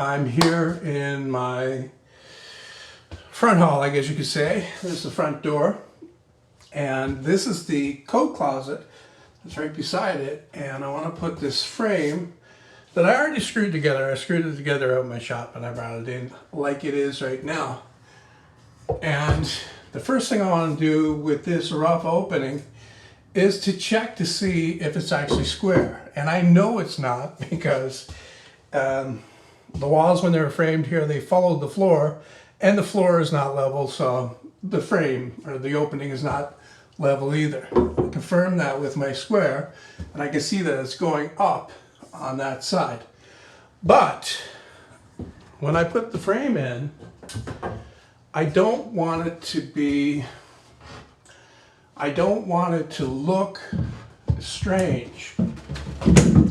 I'm here in my front hall, I guess you could say. There's the front door. And this is the coat closet that's right beside it. And I want to put this frame that I already screwed together. I screwed it together out in my shop and I brought it in like it is right now. And the first thing I want to do with this rough opening is to check to see if it's actually square. And I know it's not because the walls, when they were framed here, they followed the floor, and the floor is not level, so the frame or the opening is not level either. I confirmed that with my square, and I can see that it's going up on that side. But when I put the frame in, I don't want it to look strange.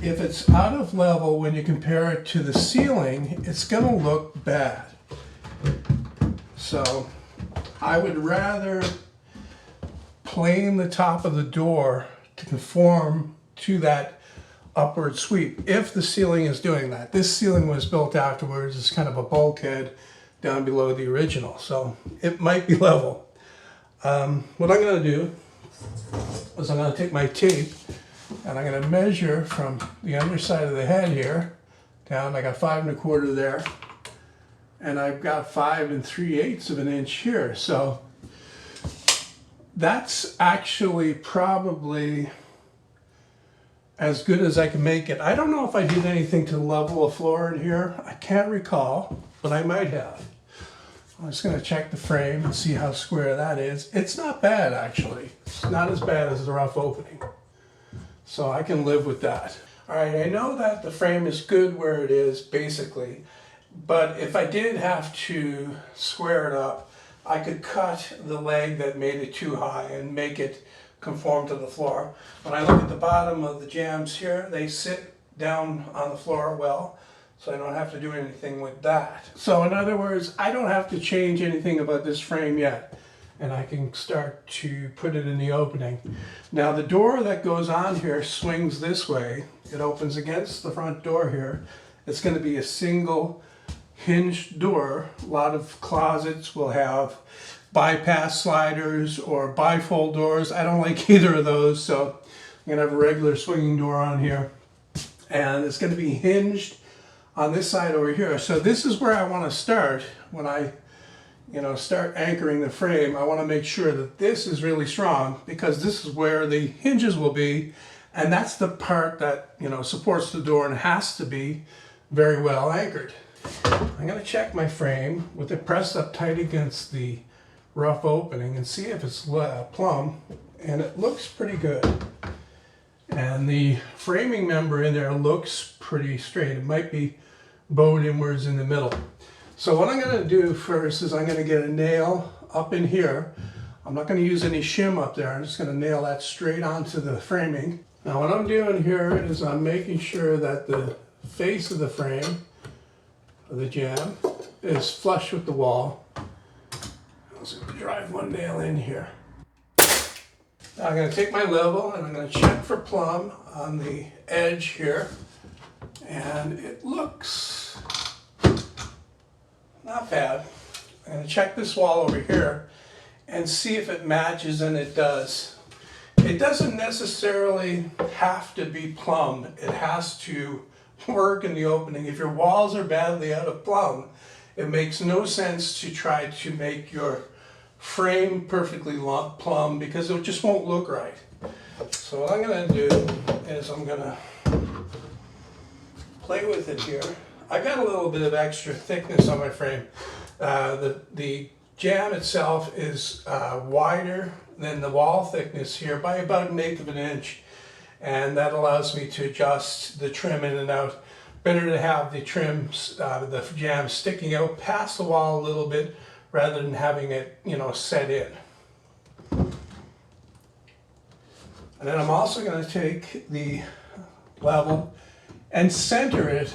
If it's out of level when you compare it to the ceiling, it's going to look bad. So I would rather plane the top of the door to conform to that upward sweep if the ceiling is doing that. This ceiling was built afterwards. It's kind of a bulkhead down below the original, so it might be level. What I'm going to do is I'm going to take my tape and I'm going to measure from the underside of the head here down. I got 5 1/4 there, and I've got 5 3/8 of an inch here. So that's actually probably as good as I can make it. I don't know if I did anything to level the floor in here. I can't recall, but I might have. I'm just going to check the frame and see how square that is. It's not bad, actually. It's not as bad as the rough opening. So I can live with that. All right, I know that the frame is good where it is, basically. But if I did have to square it up, I could cut the leg that made it too high and make it conform to the floor. When I look at the bottom of the jambs here, they sit down on the floor well. So I don't have to do anything with that. So in other words, I don't have to change anything about this frame yet. And I can start to put it in the opening. Now the door that goes on here swings this way. It opens against the front door here. It's going to be a single hinged door. A lot of closets will have bypass sliders or bifold doors. I don't like either of those, so I'm going to have a regular swinging door on here. And it's going to be hinged on this side over here. So this is where I want to start when I start anchoring the frame. I want to make sure that this is really strong because this is where the hinges will be, and that's the part that supports the door and has to be very well anchored. I'm going to check my frame with it pressed up tight against the rough opening and see if it's plumb, and it looks pretty good. And the framing member in there looks pretty straight. It might be bowed inwards in the middle. So what I'm going to do first is I'm going to get a nail up in here. I'm not going to use any shim up there. I'm just going to nail that straight onto the framing. Now what I'm doing here is I'm making sure that the face of the frame, of the jamb, is flush with the wall. I'm just going to drive one nail in here. Now I'm going to take my level and I'm going to check for plumb on the edge here. And it looks not bad. I'm going to check this wall over here and see if it matches, and it does. It doesn't necessarily have to be plumb. It has to work in the opening. If your walls are badly out of plumb, it makes no sense to try to make your frame perfectly plumb because it just won't look right. So what I'm going to do is I'm going to play with it here. I got a little bit of extra thickness on my frame. The jamb itself is wider than the wall thickness here by about 1/8 of an inch, and that allows me to adjust the trim in and out. Better to have the trims, the jamb sticking out past the wall a little bit rather than having it, set in. And then I'm also going to take the level and center it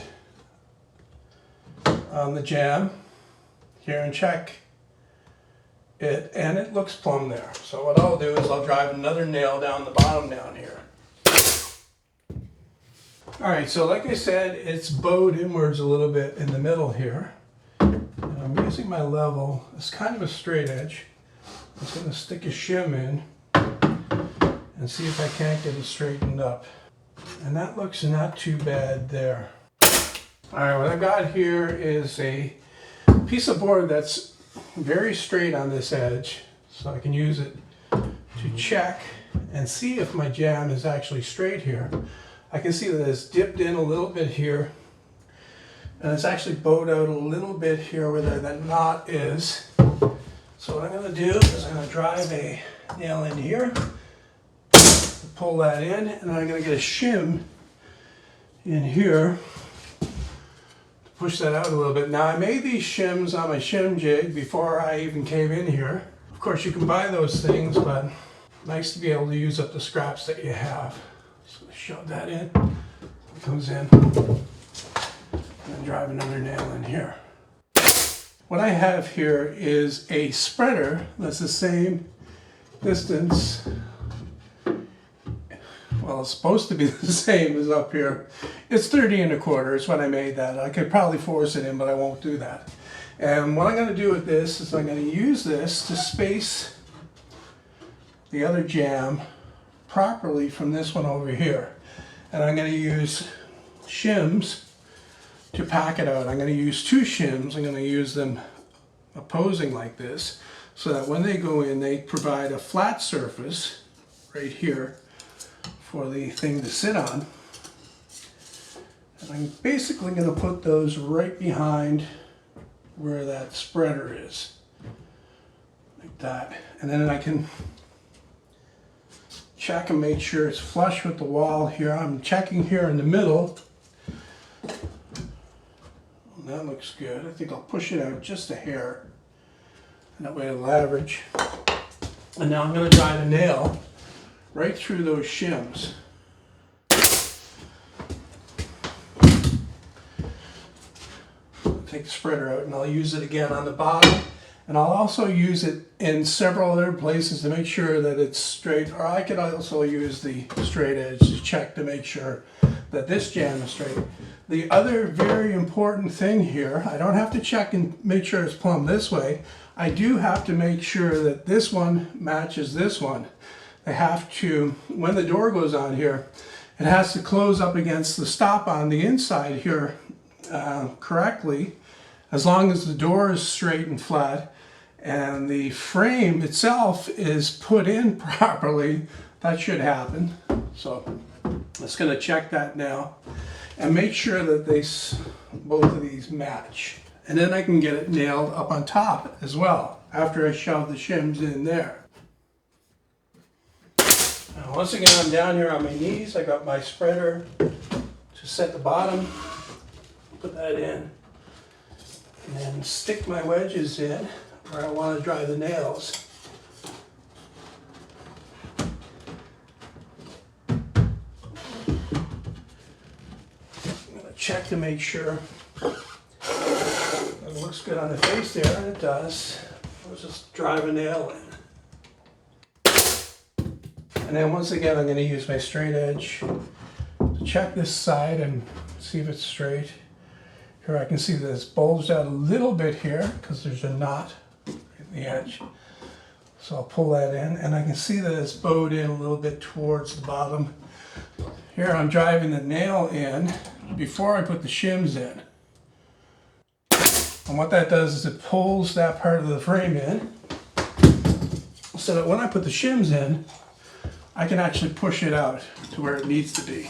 on the jamb here and check it, and it looks plumb there. So what I'll do is I'll drive another nail down the bottom down here. All right, so like I said, it's bowed inwards a little bit in the middle here. And I'm using my level. It's kind of a straight edge. I'm just going to stick a shim in and see if I can't get it straightened up. And that looks not too bad there. All right, what I've got here is a piece of board that's very straight on this edge, so I can use it to check and see if my jamb is actually straight here. I can see that it's dipped in a little bit here, and it's actually bowed out a little bit here where that knot is. So what I'm going to do is I'm going to drive a nail in here, pull that in, and then I'm going to get a shim in here to push that out a little bit. Now I made these shims on my shim jig before I even came in here. Of course you can buy those things, but nice to be able to use up the scraps that you have. So shove that in, it comes in, and then drive another nail in here. What I have here is a spreader that's the same distance. Well, it's supposed to be the same as up here. It's 30 1/4 is what I made that. I could probably force it in, but I won't do that. And what I'm going to do with this is I'm going to use this to space the other jamb properly from this one over here. And I'm going to use shims to pack it out. I'm going to use 2 shims. I'm going to use them opposing like this so that when they go in, they provide a flat surface right here for the thing to sit on. And I'm basically going to put those right behind where that spreader is, like that. And then I can check and make sure it's flush with the wall here. I'm checking here in the middle. That looks good. I think I'll push it out just a hair, and that way it'll average. And now I'm going to drive a nail right through those shims. Take the spreader out and I'll use it again on the bottom, and I'll also use it in several other places to make sure that it's straight, or I could also use the straight edge to check to make sure that this jamb is straight. The other very important thing here, I don't have to check and make sure it's plumb this way. I do have to make sure that this one matches this one. I have to, when the door goes on here, it has to close up against the stop on the inside here correctly, as long as the door is straight and flat and the frame itself is put in properly. That should happen. So I'm just going to check that now and make sure that both of these match. And then I can get it nailed up on top as well after I shove the shims in there. Now, once again, I'm down here on my knees. I got my spreader to set the bottom. Put that in. And then stick my wedges in where I want to drive the nails. Check to make sure it looks good on the face there, and it does. I'll just drive a nail in. And then once again, I'm going to use my straight edge to check this side and see if it's straight. Here I can see that it's bulged out a little bit here because there's a knot in the edge. So I'll pull that in, and I can see that it's bowed in a little bit towards the bottom. Here I'm driving the nail in before I put the shims in. And what that does is it pulls that part of the frame in so that when I put the shims in, I can actually push it out to where it needs to be.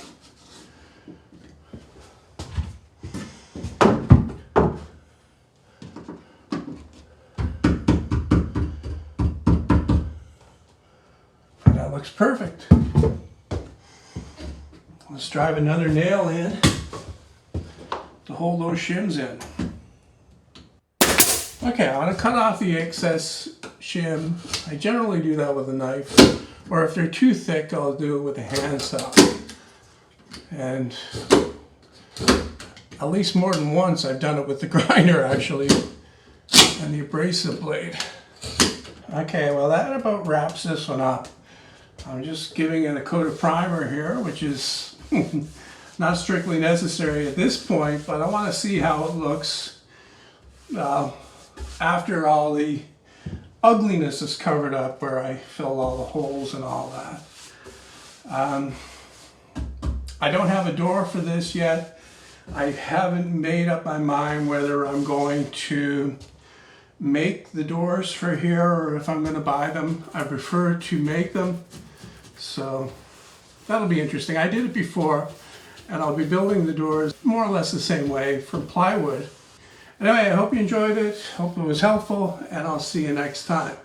And that looks perfect. Let's drive another nail in to hold those shims in. Okay, I want to cut off the excess shim. I generally do that with a knife, or if they're too thick, I'll do it with a handsaw. And at least more than once I've done it with the grinder actually, and the abrasive blade. Okay, well that about wraps this one up. I'm just giving it a coat of primer here, which is not strictly necessary at this point, but I want to see how it looks after all the ugliness is covered up, where I fill all the holes and all that. I don't have a door for this yet. I haven't made up my mind whether I'm going to make the doors for here or if I'm going to buy them. I prefer to make them, so that'll be interesting. I did it before, and I'll be building the doors more or less the same way from plywood. Anyway, I hope you enjoyed it, hope it was helpful, and I'll see you next time.